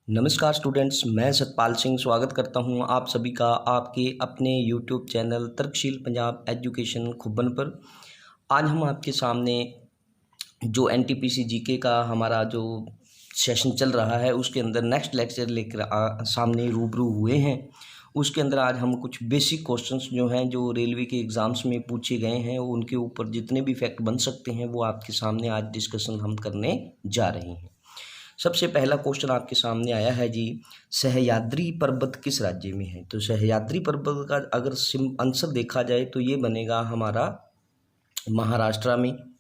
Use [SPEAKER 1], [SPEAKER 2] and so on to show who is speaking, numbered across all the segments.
[SPEAKER 1] नमस्कार स्टूडेंट्स, मैं सतपाल सिंह स्वागत करता हूं आप सभी का आपके अपने YouTube channel तर्कशील Punjab education Khubban पर। आज हम आपके सामने जो एनटीपीसी जीके का हमारा जो सेशन चल रहा है उसके अंदर नेक्स्ट लेक्चर लेकर सामने रूबरू हुए हैं। उसके अंदर आज हम कुछ बेसिक क्वेश्चंस जो हैं जो रेलवे के एग्ज़ाम्स में पूछे गए हैं उनके ऊपर जितने भी फैक्ट बन सकते हैं वो आपके सामने आज डिस्कशन हम करने जा रहे हैं। सबसे पहला क्वेश्चन आपके सामने आया है जी, सह्याद्री पर्वत किस राज्य में है? तो सह्याद्री पर्वत का अगर आंसर देखा जाए तो ये बनेगा हमारा महाराष्ट्र में।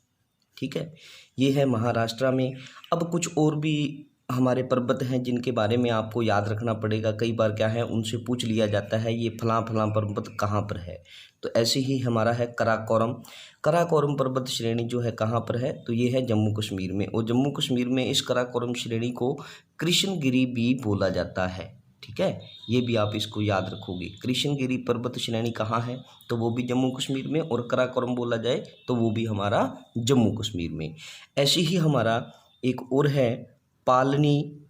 [SPEAKER 1] ठीक है, ये है महाराष्ट्र में। अब कुछ और भी हमारे पर्वत हैं जिनके बारे में आपको याद रखना पड़ेगा। कई बार क्या है उनसे पूछ लिया जाता है ये फलां फलां पर्वत कहाँ पर है। तो ऐसे ही हमारा है कराकोरम। कराकोरम पर्वत श्रेणी जो है कहाँ पर है? तो ये है जम्मू कश्मीर में। और जम्मू कश्मीर में इस कराकोरम श्रेणी को कृष्णगिरी भी बोला जाता है। ठीक है, ये भी आप इसको याद रखोगे। कृष्णगिरी पर्वत श्रेणी कहाँ है? तो वो भी जम्मू कश्मीर में। और कराकोरम बोला जाए तो वो भी हमारा जम्मू कश्मीर में। ऐसे ही हमारा एक और है पालनी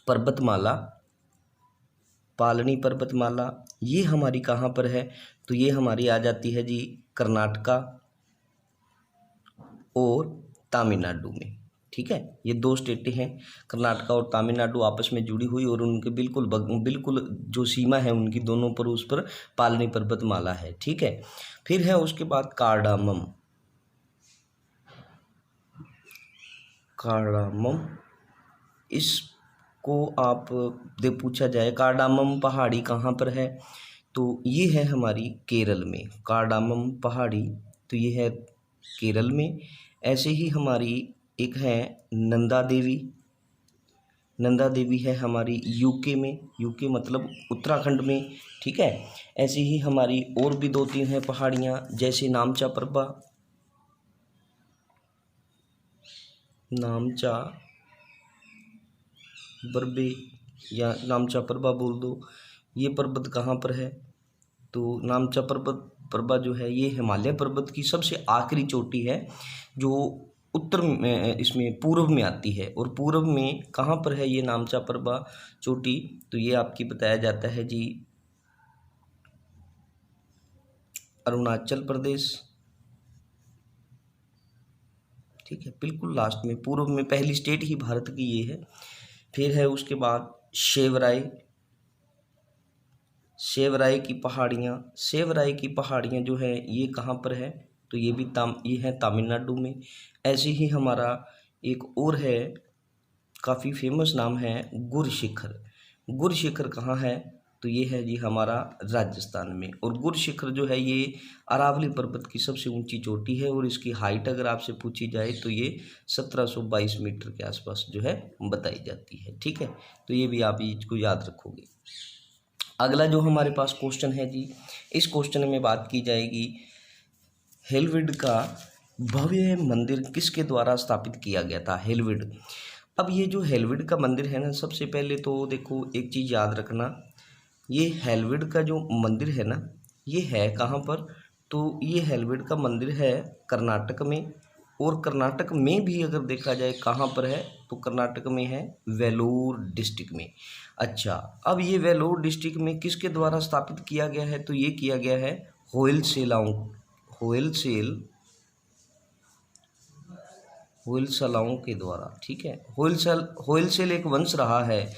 [SPEAKER 1] पर्वतमाला। पालनी पर्वतमाला ये हमारी कहाँ पर है? तो ये हमारी आ जाती है जी कर्नाटका और तमिलनाडु में। ठीक है, ये दो स्टेटें हैं, कर्नाटका और तमिलनाडु आपस में जुड़ी हुई और उनके बिल्कुल जो सीमा है उनकी दोनों पर उस पर पालनी पर्वतमाला है। ठीक है, फिर है उसके बाद कार्डामम। कार्डामम इसको आप दे पूछा जाए कार्डामम पहाड़ी कहाँ पर है? तो ये है हमारी केरल में। कार्डामम पहाड़ी तो ये है केरल में। ऐसे ही हमारी एक है नंदा देवी। नंदा देवी है हमारी यूके में। यूके मतलब उत्तराखंड में। ठीक है, ऐसे ही हमारी और भी दो तीन है पहाड़ियाँ जैसे नामचा परबा। नामचा बरबे या नामचा परबा बोल दो। ये पर्वत कहाँ पर है? तो नामचा परबा जो है ये हिमालय पर्वत की सबसे आखिरी चोटी है जो उत्तर में इसमें पूर्व में आती है। और पूर्व में कहाँ पर है ये नामचा परबा चोटी? तो ये आपकी बताया जाता है जी अरुणाचल प्रदेश। ठीक है, बिल्कुल लास्ट में पूर्व में पहली स्टेट ही भारत की ये है। फिर है उसके बाद शेवराई। शेवराई की पहाड़ियाँ। शेवराई की पहाड़ियाँ जो है ये कहाँ पर है? तो ये भी ये है तमिलनाडु में। ऐसे ही हमारा एक और है काफ़ी फेमस नाम है गुरशिखर। गुरशिखर कहाँ है? तो ये है जी हमारा राजस्थान में। और गुरशिखर जो है ये अरावली पर्वत की सबसे ऊंची चोटी है और इसकी हाइट अगर आपसे पूछी जाए तो ये 1722 मीटर के आसपास जो है बताई जाती है। ठीक है, तो ये भी आप इसको याद रखोगे। अगला जो हमारे पास क्वेश्चन है जी, इस क्वेश्चन में बात की जाएगी हेलविड का भव्य मंदिर किसके द्वारा स्थापित किया गया था? हेलविड। अब ये जो हेलविड का मंदिर है ना, सबसे पहले तो देखो एक चीज़ याद रखना, ये हेलविड का जो मंदिर है ना ये है कहाँ पर? तो ये हेलविड का मंदिर है कर्नाटक में। और कर्नाटक में भी अगर देखा जाए कहाँ पर है तो कर्नाटक में है वेलोर डिस्ट्रिक्ट में। अच्छा, अब ये वेलोर डिस्ट्रिक्ट में किसके द्वारा स्थापित किया गया है? तो ये किया गया है होयसलाओं के द्वारा। ठीक है, होयसल एक वंश रहा है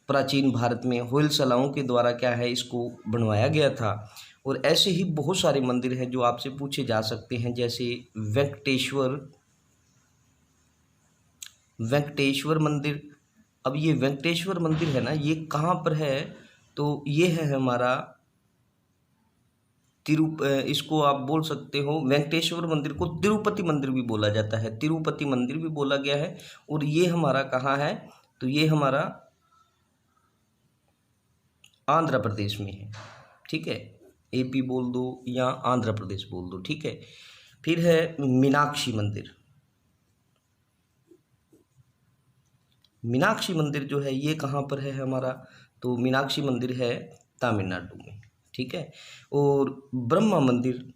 [SPEAKER 1] प्राचीन भारत में। होयसलाओं के द्वारा क्या है इसको बनवाया गया था। और ऐसे ही बहुत सारे मंदिर हैं जो आपसे पूछे जा सकते हैं जैसे वेंकटेश्वर मंदिर। अब ये वेंकटेश्वर मंदिर है ना ये कहाँ पर है? तो ये है हमारा इसको आप बोल सकते हो वेंकटेश्वर मंदिर को तिरुपति मंदिर भी बोला जाता है। तिरुपति मंदिर भी बोला गया है। और ये हमारा कहाँ है? तो ये हमारा आंध्र प्रदेश में है। ठीक है, एपी बोल दो या आंध्र प्रदेश बोल दो। ठीक है, फिर है मीनाक्षी मंदिर। मीनाक्षी मंदिर जो है ये कहाँ पर है हमारा? तो मीनाक्षी मंदिर है तमिलनाडु में। ठीक है, और ब्रह्मा मंदिर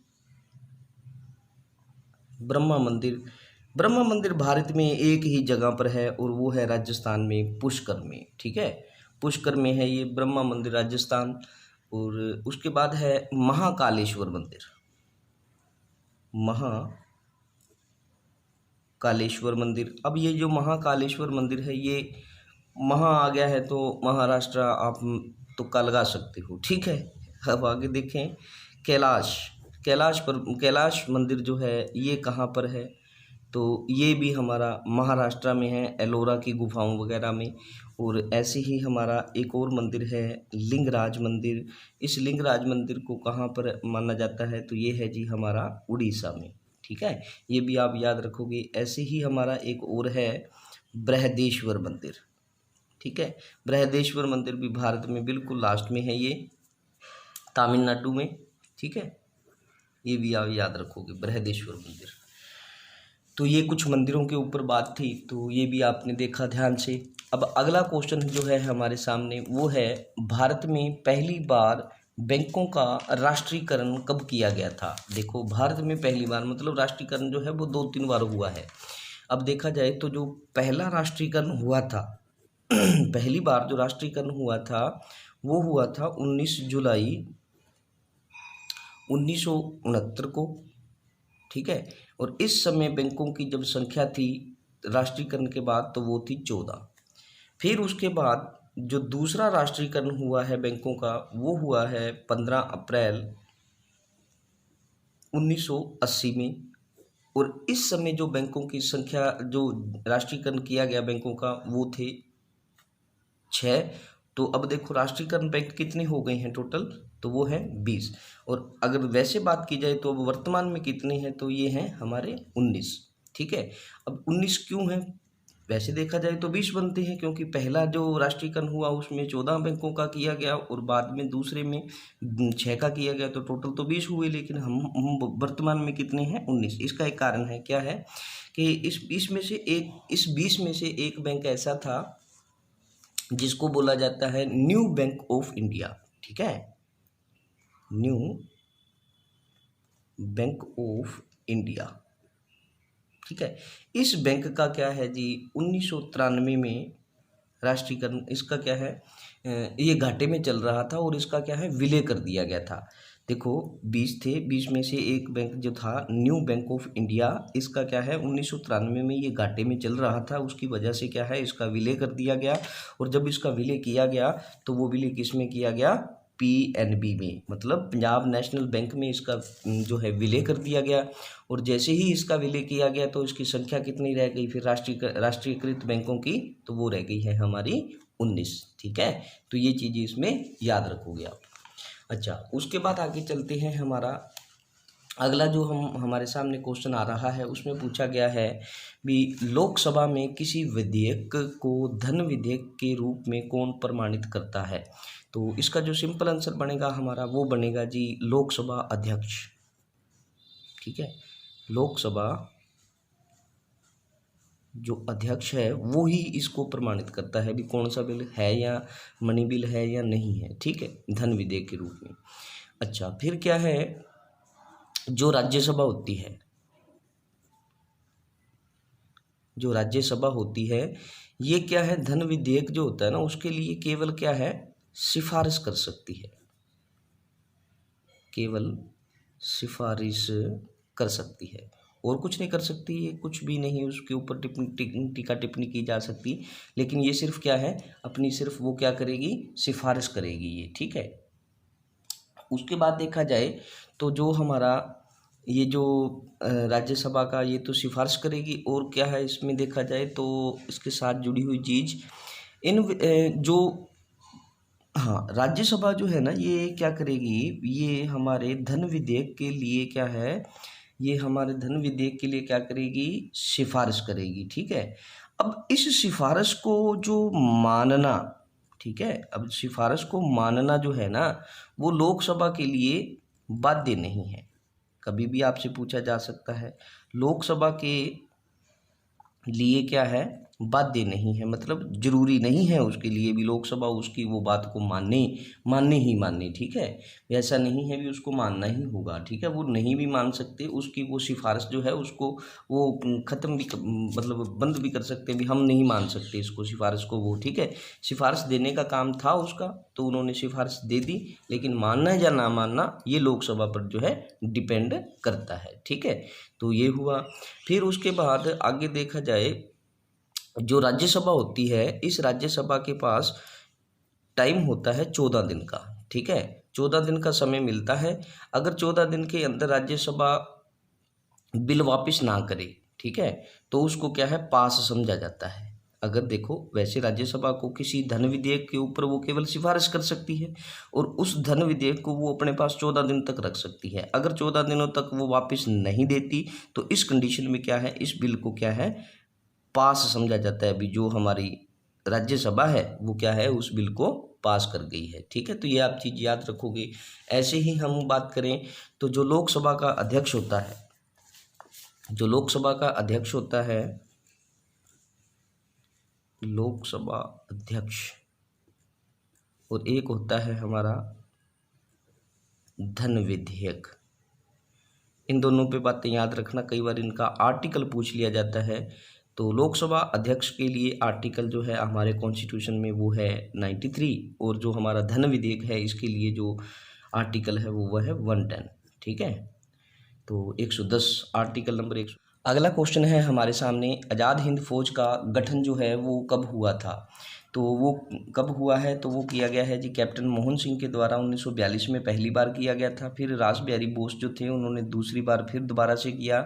[SPEAKER 1] ब्रह्मा मंदिर भारत में एक ही जगह पर है और वो है राजस्थान में पुष्कर में। ठीक है, पुष्कर में है ये ब्रह्मा मंदिर राजस्थान। और उसके बाद है महाकालेश्वर मंदिर। महाकालेश्वर मंदिर, अब ये जो महाकालेश्वर मंदिर है ये महा आ गया है तो महाराष्ट्र आप तुक्का लगा सकते हो। ठीक है, अब आगे देखें कैलाश मंदिर जो है ये कहाँ पर है, तो ये भी हमारा महाराष्ट्र में है, एलोरा की गुफाओं वगैरह में। और ऐसे ही हमारा एक और मंदिर है लिंगराज मंदिर। इस लिंगराज मंदिर को कहाँ पर माना जाता है, तो ये है जी हमारा उड़ीसा में। ठीक है, ये भी आप याद रखोगे। ऐसे ही हमारा एक और है बृहदेश्वर मंदिर। ठीक है, बृहदेश्वर मंदिर भी भारत में बिल्कुल लास्ट में है, ये तमिलनाडु में। ठीक है, ये भी आप याद रखोगे बृहदेश्वर मंदिर। तो ये कुछ मंदिरों के ऊपर बात थी, तो ये भी आपने देखा ध्यान से। अब अगला क्वेश्चन जो है हमारे सामने वो है, भारत में पहली बार बैंकों का राष्ट्रीयकरण कब किया गया था। देखो, भारत में पहली बार मतलब राष्ट्रीयकरण जो है वो 2-3 बार हुआ है। अब देखा जाए तो जो पहला राष्ट्रीयकरण हुआ था पहली बार जो राष्ट्रीयकरण हुआ था वो हुआ था 19 जुलाई 1969 को। ठीक है, और इस समय बैंकों की जब संख्या थी राष्ट्रीयकरण के बाद तो वो थी 14। फिर उसके बाद जो दूसरा राष्ट्रीयकरण हुआ है बैंकों का वो हुआ है 15 अप्रैल 1980 में। और इस समय जो बैंकों की संख्या जो राष्ट्रीयकरण किया गया बैंकों का वो थे 6। तो अब देखो राष्ट्रीयकरण बैंक कितने हो गए हैं टोटल, तो वो है 20। और अगर वैसे बात की जाए तो अब वर्तमान में कितने हैं, तो ये हैं हमारे 19। ठीक है, अब 19 क्यों हैं, वैसे देखा जाए तो 20 बनते हैं, क्योंकि पहला जो राष्ट्रीयकरण हुआ उसमें 14 बैंकों का किया गया और बाद में दूसरे में 6 का किया गया, तो टोटल तो 20 हुए। लेकिन हम वर्तमान में कितने हैं, 19। इसका एक कारण है, क्या है कि इस 20 में से एक बैंक ऐसा था जिसको बोला जाता है न्यू बैंक ऑफ इंडिया। ठीक है, न्यू बैंक ऑफ इंडिया। ठीक है, इस बैंक का क्या है जी 1993 में राष्ट्रीयकरण इसका क्या है, ये घाटे में चल रहा था और इसका क्या है विलय कर दिया गया था। देखो 20 थे, 20 में से एक बैंक जो था न्यू बैंक ऑफ इंडिया, इसका क्या है 1993 में ये घाटे में चल रहा था, उसकी वजह से क्या है इसका विलय कर दिया गया। और जब इसका विलय किया गया तो वो विलय किस में किया गया, पीएनबी में, मतलब पंजाब नेशनल बैंक में इसका जो है विलय कर दिया गया। और जैसे ही इसका विलय किया गया तो इसकी संख्या कितनी रह गई फिर राष्ट्रीयकृत बैंकों की, तो वो रह गई है हमारी 19। ठीक है, तो ये चीज़ें इसमें याद रखोगे आप। अच्छा, उसके बाद आगे चलते हैं। हमारा अगला जो हमारे सामने क्वेश्चन आ रहा है उसमें पूछा गया है भी लोकसभा में किसी विधेयक को धन विधेयक के रूप में कौन प्रमाणित करता है। तो इसका जो सिंपल आंसर बनेगा हमारा वो बनेगा जी लोकसभा अध्यक्ष। ठीक है, लोकसभा जो अध्यक्ष है वो ही इसको प्रमाणित करता है भी कौन सा बिल है या मनी बिल है या नहीं है। ठीक है, धन विधेयक के रूप में। अच्छा, फिर क्या है, जो राज्यसभा होती है, जो राज्यसभा होती है ये क्या है, धन विधेयक जो होता है ना उसके लिए केवल क्या है सिफारिश कर सकती है, केवल सिफारिश कर सकती है और कुछ नहीं कर सकती। ये कुछ भी नहीं उसके ऊपर टीका टिप्पणी की जा सकती, लेकिन ये सिर्फ क्या है अपनी सिर्फ वो क्या करेगी, सिफारिश करेगी ये। ठीक है, उसके बाद देखा जाए तो जो हमारा ये जो राज्यसभा का ये तो सिफारिश करेगी, और क्या है इसमें देखा जाए तो इसके साथ जुड़ी हुई चीज़ जो हाँ राज्यसभा जो है ना ये क्या करेगी, ये हमारे धन विधेयक के लिए क्या है, ये हमारे धन विधेयक के लिए क्या करेगी, सिफारिश करेगी। ठीक है, अब इस सिफारिश को जो मानना, ठीक है, अब सिफारिश को मानना जो है ना वो लोकसभा के लिए बाध्य नहीं है। कभी भी आपसे पूछा जा सकता है लोकसभा के लिए क्या है बाध्य नहीं है, मतलब जरूरी नहीं है उसके लिए भी लोकसभा उसकी वो बात को मानने ही मानने, ठीक है। ऐसा नहीं है भी उसको मानना ही होगा, ठीक है। वो नहीं भी मान सकते, उसकी वो सिफारिश जो है उसको वो ख़त्म भी मतलब बंद भी कर सकते हैं, भी हम नहीं मान सकते इसको, सिफारिश को वो, ठीक है। सिफारिश देने का काम था उसका, तो उन्होंने सिफारिश दे दी, लेकिन मानना या ना मानना ये लोकसभा पर जो है डिपेंड करता है, ठीक है। तो ये हुआ। फिर उसके बाद आगे देखा जाए, जो राज्यसभा होती है, इस राज्यसभा के पास टाइम होता है 14 दिन का, ठीक है। 14 दिन का समय मिलता है। अगर 14 दिन के अंदर राज्यसभा बिल वापस ना करे, ठीक है, तो उसको क्या है, पास समझा जाता है। अगर देखो, वैसे राज्यसभा को किसी धन विधेयक के ऊपर वो केवल सिफारिश कर सकती है, और उस धन विधेयक को वो अपने पास 14 दिन तक रख सकती है। अगर 14 दिनों तक वो वापस नहीं देती, तो इस कंडीशन में क्या है, इस बिल को क्या है, पास समझा जाता है। अभी जो हमारी राज्यसभा है वो क्या है, उस बिल को पास कर गई है, ठीक है। तो ये आप चीज़ याद रखोगे। ऐसे ही हम बात करें तो जो लोकसभा का अध्यक्ष होता है, जो लोकसभा का अध्यक्ष होता है, लोकसभा अध्यक्ष, और एक होता है हमारा धन विधेयक। इन दोनों पे बातें याद रखना, कई बार इनका आर्टिकल पूछ लिया जाता है। तो लोकसभा अध्यक्ष के लिए आर्टिकल जो है हमारे कॉन्स्टिट्यूशन में वो है 93, और जो हमारा धन विधेयक है इसके लिए जो आर्टिकल है वो है 110, ठीक है। तो 110 आर्टिकल नंबर 100। अगला क्वेश्चन है हमारे सामने, आज़ाद हिंद फौज का गठन जो है वो कब हुआ था। तो वो कब हुआ है, तो वो किया गया है जी कैप्टन मोहन सिंह के द्वारा 1942 में पहली बार किया गया था। फिर रास बिहारी बोस जो थे उन्होंने दूसरी बार फिर दोबारा से किया।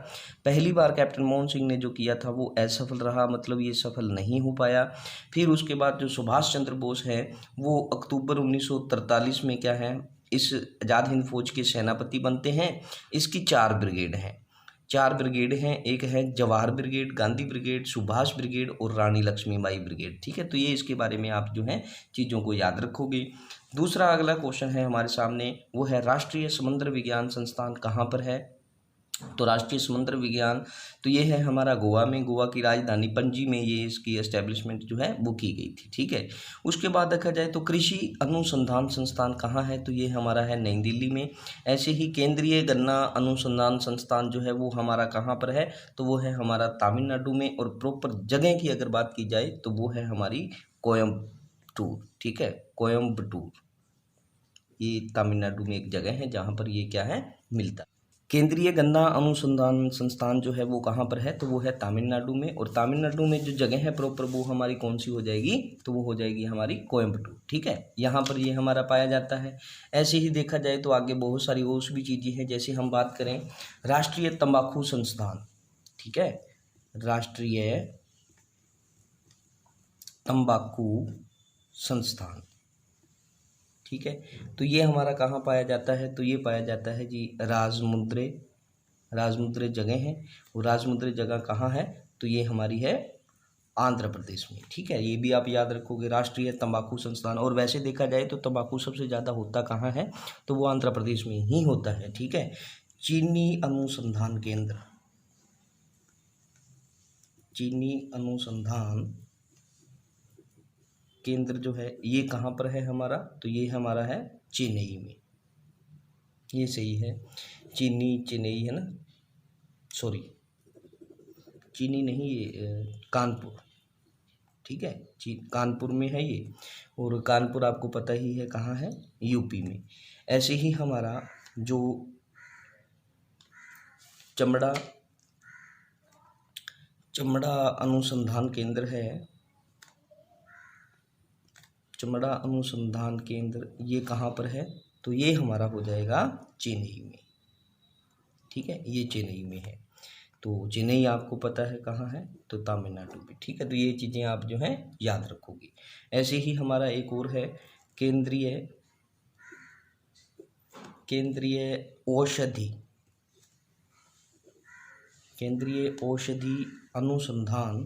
[SPEAKER 1] पहली बार कैप्टन मोहन सिंह ने जो किया था वो असफल रहा, मतलब ये सफल नहीं हो पाया। फिर उसके बाद जो सुभाष चंद्र बोस हैं वो अक्टूबर 1943 में क्या है, इस आज़ाद हिंद फौज के सेनापति बनते हैं। इसकी 4 ब्रिगेड हैं, 4 ब्रिगेड हैं। एक है Jawahar brigade, Gandhi brigade, Subhash brigade और रानी लक्ष्मीबाई ब्रिगेड, ठीक है। तो ये इसके बारे में आप जो है चीज़ों को याद रखोगे। दूसरा अगला क्वेश्चन है हमारे सामने, वो है राष्ट्रीय समुद्र विज्ञान संस्थान कहाँ पर है। तो राष्ट्रीय समुद्र विज्ञान, तो ये है हमारा गोवा में, गोवा की राजधानी पणजी में ये इसकी एस्टेब्लिशमेंट जो है वो की गई थी, ठीक है। उसके बाद देखा जाए तो कृषि अनुसंधान संस्थान कहाँ है, तो ये हमारा है नई दिल्ली में। ऐसे ही केंद्रीय गन्ना अनुसंधान संस्थान जो है वो हमारा कहाँ पर है, तो वो है हमारा तमिलनाडु में। और प्रॉपर जगह की अगर बात की जाए तो वो है हमारी कोयम्बटूर, ठीक है, कोयम्बटूर। ये तमिलनाडु में एक जगह है जहाँ पर ये क्या है, मिलता है। केंद्रीय गन्ना अनुसंधान संस्थान जो है वो कहाँ पर है, तो वो है तमिलनाडु में। और तमिलनाडु में जो जगह है प्रॉपर वो हमारी कौन सी हो जाएगी, तो वो हो जाएगी हमारी कोयम्बटूर, ठीक है। यहाँ पर ये हमारा पाया जाता है। ऐसे ही देखा जाए तो आगे बहुत सारी और भी चीज़ें हैं, जैसे हम बात करें राष्ट्रीय तंबाकू संस्थान, ठीक है, राष्ट्रीय तंबाकू संस्थान, ठीक है। तो ये हमारा कहाँ पाया जाता है, तो ये पाया जाता है जी राजमुंद्रे, राजमुंद्रे जगह है। वो राजमुंद्रे जगह कहाँ है, तो ये हमारी है आंध्र प्रदेश में, ठीक है। ये भी आप याद रखोगे, राष्ट्रीय तंबाकू संस्थान। और वैसे देखा जाए तो तंबाकू सबसे ज़्यादा होता कहाँ है, तो वो आंध्र प्रदेश में ही होता है, ठीक है। चीनी अनुसंधान केंद्र, चीनी अनुसंधान केंद्र जो है ये कहाँ पर है हमारा, तो ये हमारा है चेन्नई में। ये सही है, चेन्नई है ना, सॉरी चीनी नहीं, ये कानपुर, ठीक है, कानपुर में है ये। और कानपुर आपको पता ही है कहाँ है, यूपी में। ऐसे ही हमारा जो चमड़ा अनुसंधान केंद्र है, चमड़ा अनुसंधान केंद्र ये कहाँ पर है, तो ये हमारा हो जाएगा चेन्नई में, ठीक है, ये चेन्नई में है। तो चेन्नई आपको पता है कहाँ है, तो तमिलनाडु में, ठीक है। तो ये चीज़ें आप जो हैं याद रखोगे। ऐसे ही हमारा एक और है केंद्रीय औषधि अनुसंधान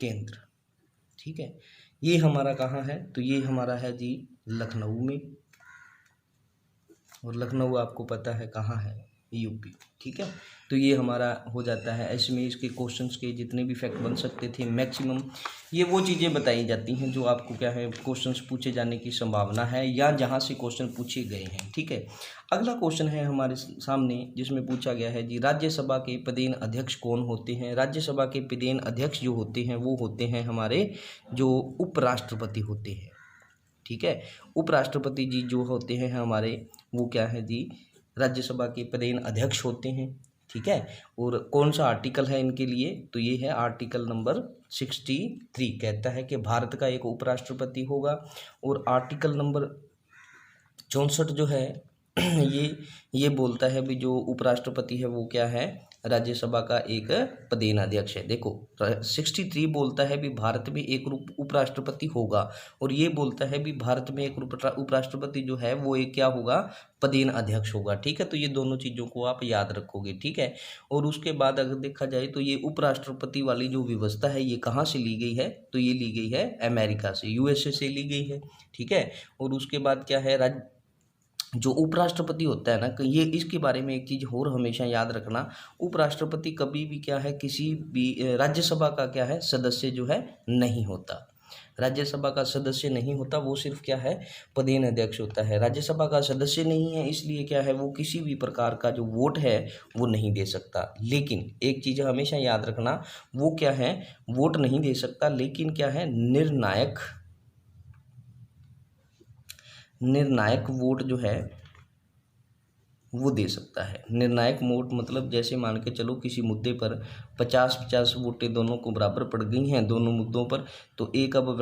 [SPEAKER 1] केंद्र, ठीक है। ये हमारा कहाँ है, तो ये हमारा है जी लखनऊ में। और लखनऊ आपको पता है कहाँ है, यूपी। ठीक है, तो ये हमारा हो जाता है। ऐसे में इसके क्वेश्चंस के जितने भी फैक्ट बन सकते थे मैक्सिमम, ये वो चीज़ें बताई जाती हैं जो आपको क्या है क्वेश्चंस पूछे जाने की संभावना है या जहाँ से क्वेश्चन पूछे गए हैं। ठीक है, अगला क्वेश्चन है हमारे सामने जिसमें पूछा गया है जी, राज्यसभा के पदेन अध्यक्ष कौन होते हैं? राज्यसभा के पदेन अध्यक्ष जो होते हैं वो होते हैं हमारे जो उपराष्ट्रपति होते हैं। ठीक है, उपराष्ट्रपति जी जो होते हैं हमारे वो क्या है जी, राज्यसभा के पदेन अध्यक्ष होते हैं। ठीक है, और कौन सा आर्टिकल है इनके लिए? तो ये है आर्टिकल नंबर 63, कहता है कि भारत का एक उपराष्ट्रपति होगा। और आर्टिकल नंबर 64 जो है ये बोलता है भी जो उपराष्ट्रपति है वो क्या है, राज्यसभा का एक पदेनाध्यक्ष है। देखो 63 बोलता है भी भारत में एक उपराष्ट्रपति होगा, और ये बोलता है भी भारत में एक उपराष्ट्रपति जो है वो एक क्या होगा, पदेन अध्यक्ष होगा। ठीक है, तो ये दोनों चीज़ों को आप याद रखोगे। ठीक है, और उसके बाद अगर देखा जाए तो ये उपराष्ट्रपति वाली जो व्यवस्था है ये कहाँ से ली गई है? तो ये ली गई है अमेरिका से, यूएसए से ली गई है। ठीक है, और उसके बाद क्या है, जो उपराष्ट्रपति होता है ना, ये इसके बारे में एक चीज़ और हमेशा याद रखना, उपराष्ट्रपति कभी भी क्या है किसी भी राज्यसभा का क्या है सदस्य जो है नहीं होता। राज्यसभा का सदस्य नहीं होता, वो सिर्फ क्या है पदेन अध्यक्ष होता है। राज्यसभा का सदस्य नहीं है इसलिए क्या है वो किसी भी प्रकार का जो वोट है वो नहीं दे सकता। लेकिन एक चीज़ हमेशा याद रखना, वो क्या है वोट नहीं दे सकता, लेकिन क्या है निर्णायक वोट जो है वो दे सकता है। निर्णायक वोट मतलब जैसे मान के चलो किसी मुद्दे पर 50-50 वोटें दोनों को बराबर पड़ गई हैं दोनों मुद्दों पर, तो एक अब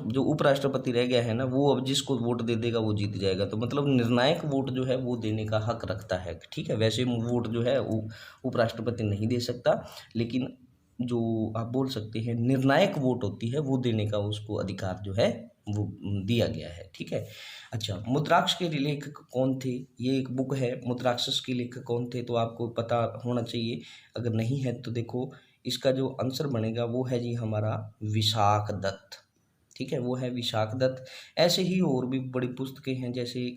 [SPEAKER 1] जो उपराष्ट्रपति रह गया है ना, वो अब जिसको वोट दे देगा वो जीत जाएगा। तो मतलब निर्णायक वोट जो है वो देने का हक रखता है। ठीक है, वैसे वोट जो है उपराष्ट्रपति नहीं दे सकता, लेकिन जो आप बोल सकते हैं निर्णायक वोट होती है वो देने का उसको अधिकार जो है वो दिया गया है। ठीक है, अच्छा, मुद्राक्ष के लेखक कौन थे? ये एक बुक है, मुद्राक्षस के लेखक कौन थे, तो आपको पता होना चाहिए। अगर नहीं है तो देखो इसका जो आंसर बनेगा वो है जी हमारा विशाख दत्त। ठीक है, वो है विशाख दत्त। ऐसे ही और भी बड़ी पुस्तकें हैं, जैसे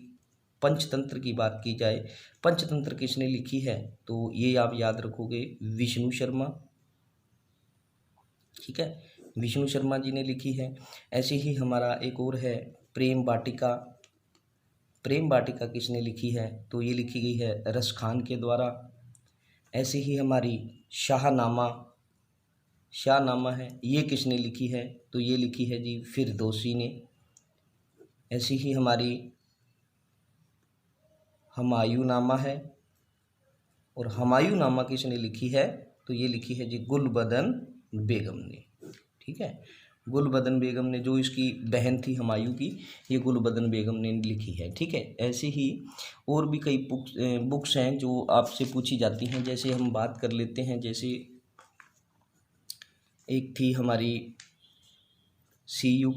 [SPEAKER 1] पंचतंत्र की बात की जाए, पंचतंत्र किसने लिखी है? तो ये आप याद रखोगे विष्णु शर्मा। ठीक है, विष्णु शर्मा जी ने लिखी है। ऐसे ही हमारा एक और है प्रेम वाटिका। प्रेम वाटिका किसने लिखी है? तो ये लिखी गई है रसखान के द्वारा। ऐसे ही हमारी शाहनामा है, ये किसने लिखी है? तो ये लिखी है जी फिरदौसी ने। ऐसी ही हमारी हुमायूंनामा है, और हुमायूंनामा किसने लिखी है? तो ये लिखी है जी गुलबदन बेगम ने। ठीक है, गुलबदन बेगम ने, जो इसकी बहन थी हुमायूं की, ये गुलबदन बेगम ने लिखी है। ठीक है, ऐसे ही और भी कई बुक्स हैं जो आपसे पूछी जाती हैं। जैसे हम बात कर लेते हैं, जैसे एक थी हमारी सीयू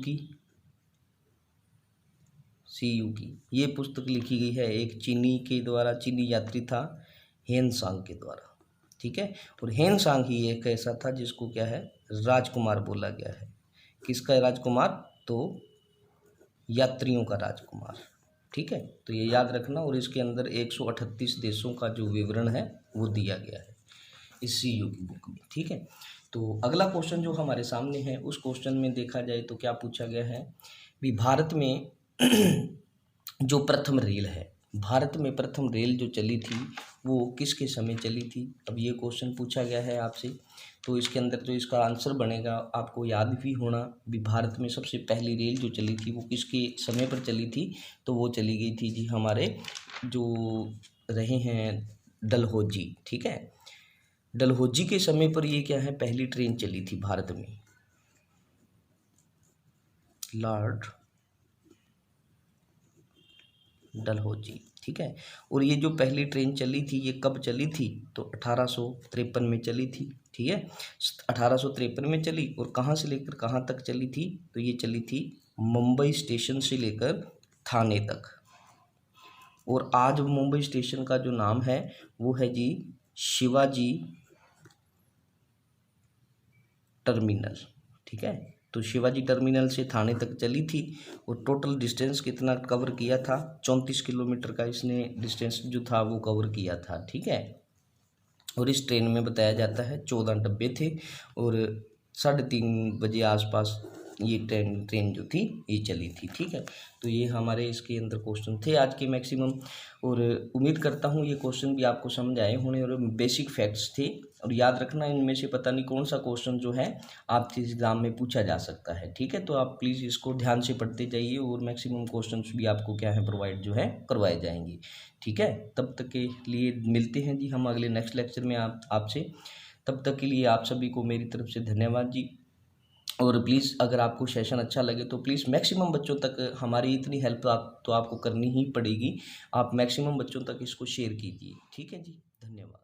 [SPEAKER 1] की ये पुस्तक लिखी गई है एक चीनी यात्री था हेनसांग के द्वारा। ठीक है, और हेनसांग ही एक ऐसा था जिसको क्या है राजकुमार बोला गया है। किसका राजकुमार? तो यात्रियों का राजकुमार। ठीक है, तो ये याद रखना, और इसके अंदर 138 देशों का जो विवरण है वो दिया गया है इस सीयू की बुक में। ठीक है, तो अगला क्वेश्चन जो हमारे सामने है उस क्वेश्चन में देखा जाए तो क्या पूछा गया है भी, भारत में जो प्रथम रेल है, भारत में प्रथम रेल जो चली थी वो किसके समय चली थी? अब ये क्वेश्चन पूछा गया है आपसे, तो इसके अंदर जो इसका आंसर बनेगा आपको याद भी होना भी, भारत में सबसे पहली रेल जो चली थी वो किसके समय पर चली थी? तो वो चली गई थी जी हमारे जो रहे हैं डलहौजी। ठीक है, डलहौजी के समय पर ये क्या है पहली ट्रेन चली थी भारत में, लॉर्ड डलहौजी। ठीक है, और ये जो पहली ट्रेन चली थी ये कब चली थी? तो 1853 में चली थी। ठीक है, 1853 में चली, और कहाँ से लेकर कहाँ तक चली थी? तो ये चली थी मुंबई स्टेशन से लेकर थाने तक। और आज मुंबई स्टेशन का जो नाम है वो है जी शिवाजी टर्मिनल। ठीक है, तो शिवाजी टर्मिनल से थाने तक चली थी और टोटल डिस्टेंस कितना कवर किया था, 34 किलोमीटर का इसने डिस्टेंस जो था वो कवर किया था। ठीक है, और इस ट्रेन में बताया जाता है 14 डब्बे थे और 3:30 बजे आसपास ये ट्रेन जो थी ये चली थी। ठीक है, तो ये हमारे इसके अंदर क्वेश्चन थे आज के मैक्सिमम, और उम्मीद करता हूँ ये क्वेश्चन भी आपको समझ आए होंगे और बेसिक फैक्ट्स थे। और याद रखना, इनमें से पता नहीं कौन सा क्वेश्चन जो है आपके एग्ज़ाम में पूछा जा सकता है। ठीक है, तो आप प्लीज़ इसको ध्यान से पढ़ते जाइए और मैक्सिमम क्वेश्चन भी आपको क्या है प्रोवाइड जो है करवाए जाएंगे। ठीक है, तब तक के लिए मिलते हैं जी हम अगले नेक्स्ट लेक्चर में आपसे। तब तक के लिए आप सभी को मेरी तरफ से धन्यवाद जी। और प्लीज़ अगर आपको सेशन अच्छा लगे तो प्लीज़ मैक्सिमम बच्चों तक, हमारी इतनी हेल्प आपको करनी ही पड़ेगी, आप मैक्सिमम बच्चों तक इसको शेयर कीजिए। ठीक है जी, धन्यवाद।